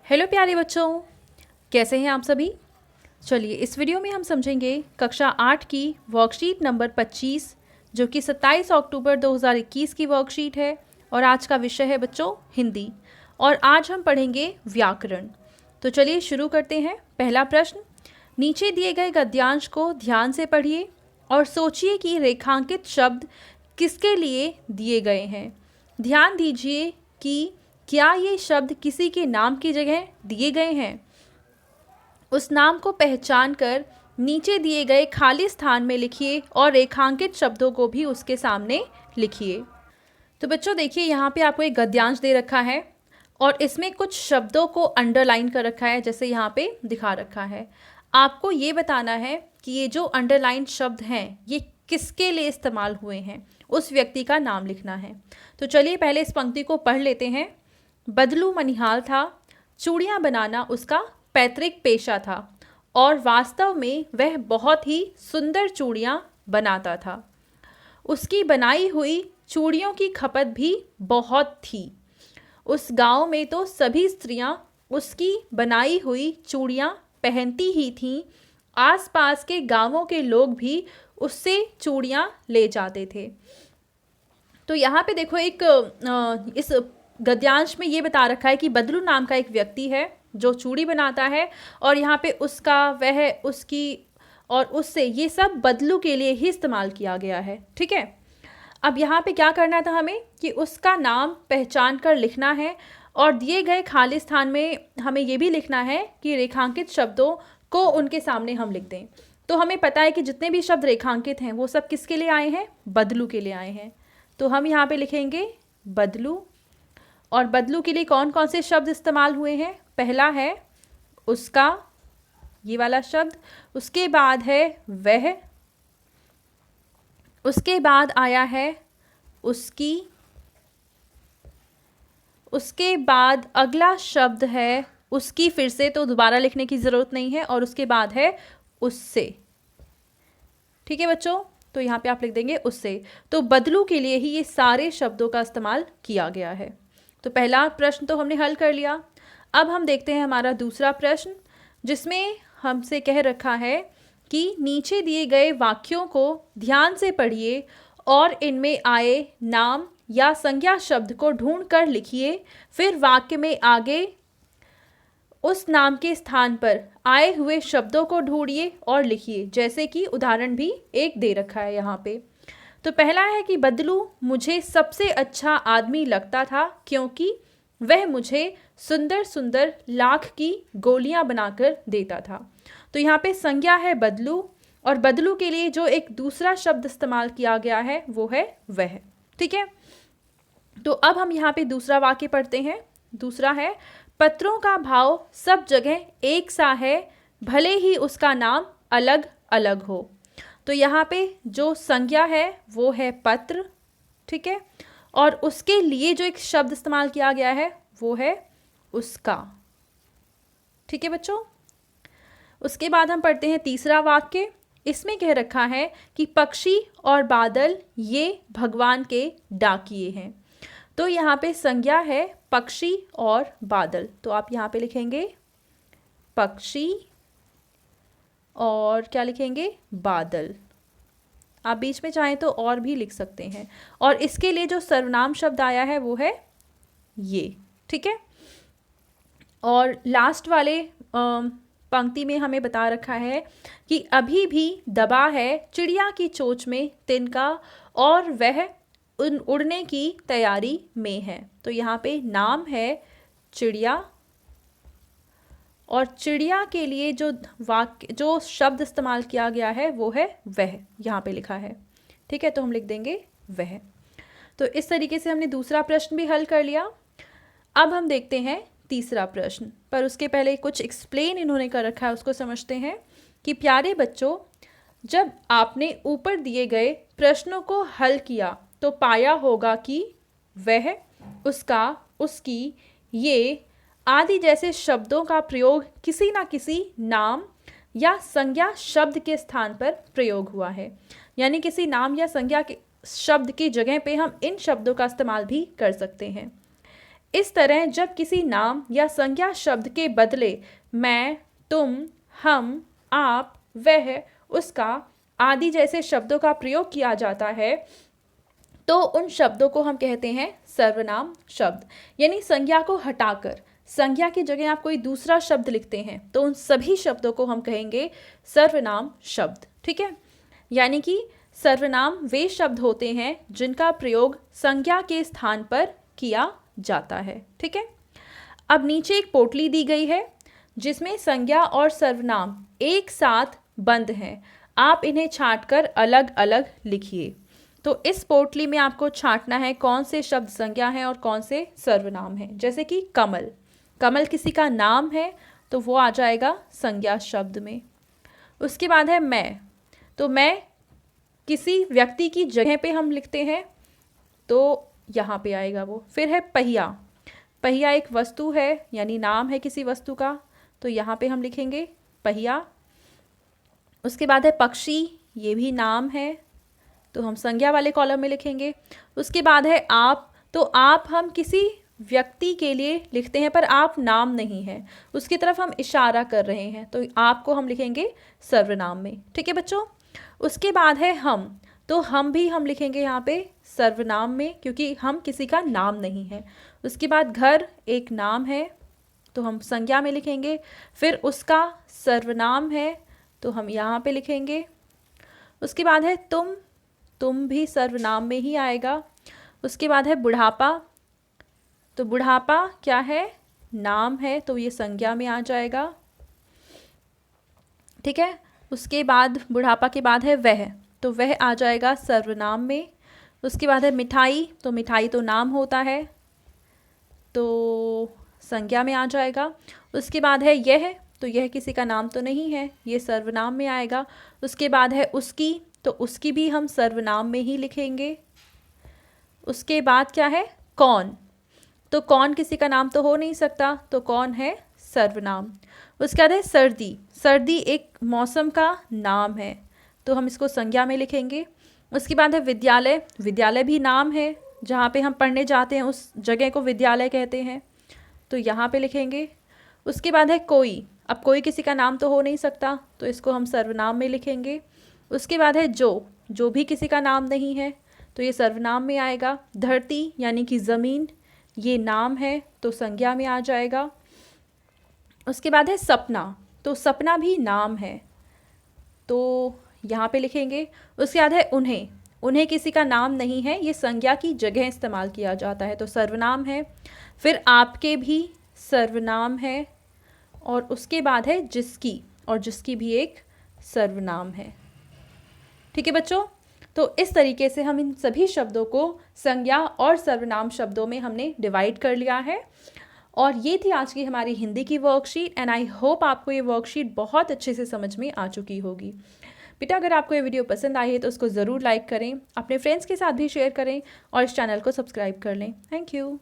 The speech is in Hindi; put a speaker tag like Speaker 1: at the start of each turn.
Speaker 1: हेलो प्यारे बच्चों, कैसे हैं आप सभी। चलिए इस वीडियो में हम समझेंगे कक्षा 8 की वर्कशीट नंबर 25 जो कि 27 अक्टूबर 2021 की वर्कशीट है। और आज का विषय है बच्चों हिंदी। और आज हम पढ़ेंगे व्याकरण। तो चलिए शुरू करते हैं। पहला प्रश्न, नीचे दिए गए गद्यांश को ध्यान से पढ़िए और सोचिए कि रेखांकित शब्द किसके लिए दिए गए हैं। ध्यान दीजिए कि क्या ये शब्द किसी के नाम की जगह दिए गए हैं। उस नाम को पहचान कर नीचे दिए गए खाली स्थान में लिखिए और रेखांकित शब्दों को भी उसके सामने लिखिए। तो बच्चों देखिए, यहाँ पे आपको एक गद्यांश दे रखा है और इसमें कुछ शब्दों को अंडरलाइन कर रखा है, जैसे यहाँ पे दिखा रखा है। आपको ये बताना है कि ये जो अंडरलाइन शब्द हैं ये किसके लिए इस्तेमाल हुए हैं, उस व्यक्ति का नाम लिखना है। तो चलिए पहले इस पंक्ति को पढ़ लेते हैं। बदलू मनिहाल था, चूड़ियाँ बनाना उसका पैतृक पेशा था और वास्तव में वह बहुत ही सुंदर चूड़ियाँ बनाता था। उसकी बनाई हुई चूड़ियों की खपत भी बहुत थी। उस गांव में तो सभी स्त्रियां उसकी बनाई हुई चूड़ियाँ पहनती ही थीं। आसपास के गांवों के लोग भी उससे चूड़ियाँ ले जाते थे। तो यहाँ पे देखो इस गद्यांश में ये बता रखा है कि बदलू नाम का एक व्यक्ति है जो चूड़ी बनाता है और यहाँ पे उसका, वह, उसकी और उससे, ये सब बदलू के लिए ही इस्तेमाल किया गया है। ठीक है, अब यहाँ पे क्या करना था हमें कि उसका नाम पहचान कर लिखना है और दिए गए खाली स्थान में हमें ये भी लिखना है कि रेखांकित शब्दों को उनके सामने हम लिख दें। तो हमें पता है कि जितने भी शब्द रेखांकित हैं वो सब किसके लिए आए हैं, बदलू के लिए आए हैं। तो हम यहाँ पे लिखेंगे बदलू। और बदलू के लिए कौन कौन से शब्द इस्तेमाल हुए हैं। पहला है उसका, ये वाला शब्द। उसके बाद है वह। उसके बाद आया है उसकी। उसके बाद अगला शब्द है उसकी, फिर से, तो दोबारा लिखने की ज़रूरत नहीं है। और उसके बाद है उससे। ठीक है बच्चों, तो यहाँ पे आप लिख देंगे उससे। तो बदलू के लिए ही ये सारे शब्दों का इस्तेमाल किया गया है। तो पहला प्रश्न तो हमने हल कर लिया। अब हम देखते हैं हमारा दूसरा प्रश्न, जिसमें हमसे कह रखा है कि नीचे दिए गए वाक्यों को ध्यान से पढ़िए और इनमें आए नाम या संज्ञा शब्द को ढूंढ कर लिखिए। फिर वाक्य में आगे उस नाम के स्थान पर आए हुए शब्दों को ढूंढिए और लिखिए, जैसे कि उदाहरण भी एक दे रखा है यहाँ पे। तो पहला है कि बदलू मुझे सबसे अच्छा आदमी लगता था क्योंकि वह मुझे सुंदर सुंदर लाख की गोलियां बनाकर देता था। तो यहाँ पे संज्ञा है बदलू और बदलू के लिए जो एक दूसरा शब्द इस्तेमाल किया गया है वो है वह। ठीक है, तो अब हम यहाँ पे दूसरा वाक्य पढ़ते हैं। दूसरा है, पत्रों का भाव सब जगह एक सा है, भले ही उसका नाम अलग अलग हो। तो यहाँ पे जो संज्ञा है वो है पत्र। ठीक है, और उसके लिए जो एक शब्द इस्तेमाल किया गया है वो है उसका। ठीक है बच्चों, उसके बाद हम पढ़ते हैं तीसरा वाक्य। इसमें कह रखा है कि पक्षी और बादल ये भगवान के डाकिए हैं। तो यहाँ पे संज्ञा है पक्षी और बादल, तो आप यहाँ पे लिखेंगे पक्षी और क्या लिखेंगे, बादल। आप बीच में चाहें तो और भी लिख सकते हैं। और इसके लिए जो सर्वनाम शब्द आया है वो है ये। ठीक है, और लास्ट वाले पंक्ति में हमें बता रखा है कि अभी भी दबा है चिड़िया की चोंच में तिनका और वह उड़ने की तैयारी में है। तो यहाँ पे नाम है चिड़िया और चिड़िया के लिए जो वाक्य, जो शब्द इस्तेमाल किया गया है वो है वह, यहाँ पे लिखा है। ठीक है, तो हम लिख देंगे वह। तो इस तरीके से हमने दूसरा प्रश्न भी हल कर लिया। अब हम देखते हैं तीसरा प्रश्न, पर उसके पहले कुछ एक्सप्लेन इन्होंने कर रखा है, उसको समझते हैं। कि प्यारे बच्चों, जब आपने ऊपर दिए गए प्रश्नों को हल किया तो पाया होगा कि वह, उसका, उसकी, ये आदि जैसे शब्दों का प्रयोग किसी ना किसी नाम या संज्ञा शब्द के स्थान पर प्रयोग हुआ है। यानी किसी नाम या संज्ञा के शब्द की जगह पे हम इन शब्दों का इस्तेमाल भी कर सकते हैं। इस तरह जब किसी नाम या संज्ञा शब्द के बदले मैं, तुम, हम, आप, वह, उसका आदि जैसे शब्दों का प्रयोग किया जाता है तो उन शब्दों को हम कहते हैं सर्वनाम शब्द। यानी संज्ञा को हटाकर संज्ञा की जगह आप कोई दूसरा शब्द लिखते हैं तो उन सभी शब्दों को हम कहेंगे सर्वनाम शब्द। ठीक है, यानी कि सर्वनाम वे शब्द होते हैं जिनका प्रयोग संज्ञा के स्थान पर किया जाता है। ठीक है, अब नीचे एक पोटली दी गई है जिसमें संज्ञा और सर्वनाम एक साथ बंद हैं। आप इन्हें छांटकर अलग अलग लिखिए। तो इस पोटली में आपको छांटना है कौन से शब्द संज्ञा हैं और कौन से सर्वनाम हैं। जैसे कि कमल, कमल किसी का नाम है तो वो आ जाएगा संज्ञा शब्द में। उसके बाद है मैं, तो मैं किसी व्यक्ति की जगह पे हम लिखते हैं तो यहाँ पे आएगा वो। फिर है पहिया, पहिया एक वस्तु है यानी नाम है किसी वस्तु का तो यहाँ पे हम लिखेंगे पहिया। उसके बाद है पक्षी, ये भी नाम है तो हम संज्ञा वाले कॉलम में लिखेंगे। उसके बाद है आप, तो आप हम किसी व्यक्ति के लिए लिखते हैं पर आप नाम नहीं है, उसकी तरफ हम इशारा कर रहे हैं तो आपको हम लिखेंगे सर्वनाम में। ठीक है बच्चों। उसके बाद है हम, तो हम भी हम लिखेंगे यहाँ पे सर्वनाम में क्योंकि हम किसी का नाम नहीं है। उसके बाद घर एक नाम है तो हम संज्ञा में लिखेंगे। फिर उसका सर्वनाम है तो हम यहाँ पे लिखेंगे। उसके बाद है तुम भी सर्वनाम में ही आएगा। उसके बाद है बुढ़ापा, तो बुढ़ापा क्या है, नाम है तो ये संज्ञा में आ जाएगा। ठीक है, उसके बाद बुढ़ापा के बाद है वह, तो वह आ जाएगा सर्वनाम में। उसके बाद है मिठाई, तो मिठाई तो नाम होता है तो संज्ञा में आ जाएगा। उसके बाद है यह, तो यह किसी का नाम तो नहीं है, ये सर्वनाम में आएगा। उसके बाद है उसकी, तो उसकी भी हम सर्वनाम में ही लिखेंगे। उसके बाद क्या है कौन, तो कौन किसी का नाम तो हो नहीं सकता तो कौन है सर्वनाम। उसके बाद है सर्दी, सर्दी एक मौसम का नाम है तो हम इसको संज्ञा में लिखेंगे। उसके बाद है विद्यालय, विद्यालय भी नाम है, जहाँ पे हम पढ़ने जाते हैं उस जगह को विद्यालय कहते हैं तो यहाँ पे लिखेंगे। उसके बाद है कोई, अब कोई किसी का नाम तो हो नहीं सकता तो इसको हम सर्वनाम में लिखेंगे। उसके बाद है जो भी किसी का नाम नहीं है तो ये सर्वनाम में आएगा। धरती यानी कि ज़मीन, ये नाम है तो संज्ञा में आ जाएगा। उसके बाद है सपना, तो सपना भी नाम है तो यहाँ पे लिखेंगे। उसके बाद है उन्हें किसी का नाम नहीं है, ये संज्ञा की जगह इस्तेमाल किया जाता है तो सर्वनाम है। फिर आपके भी सर्वनाम है। और उसके बाद है जिसकी, और जिसकी भी एक सर्वनाम है। ठीक है बच्चों, तो इस तरीके से हम इन सभी शब्दों को संज्ञा और सर्वनाम शब्दों में हमने डिवाइड कर लिया है। और ये थी आज की हमारी हिंदी की वर्कशीट एंड आई होप आपको ये वर्कशीट बहुत अच्छे से समझ में आ चुकी होगी। बेटा अगर आपको ये वीडियो पसंद आई है तो उसको ज़रूर लाइक करें, अपने फ्रेंड्स के साथ भी शेयर करें और इस चैनल को सब्सक्राइब कर लें। Thank you.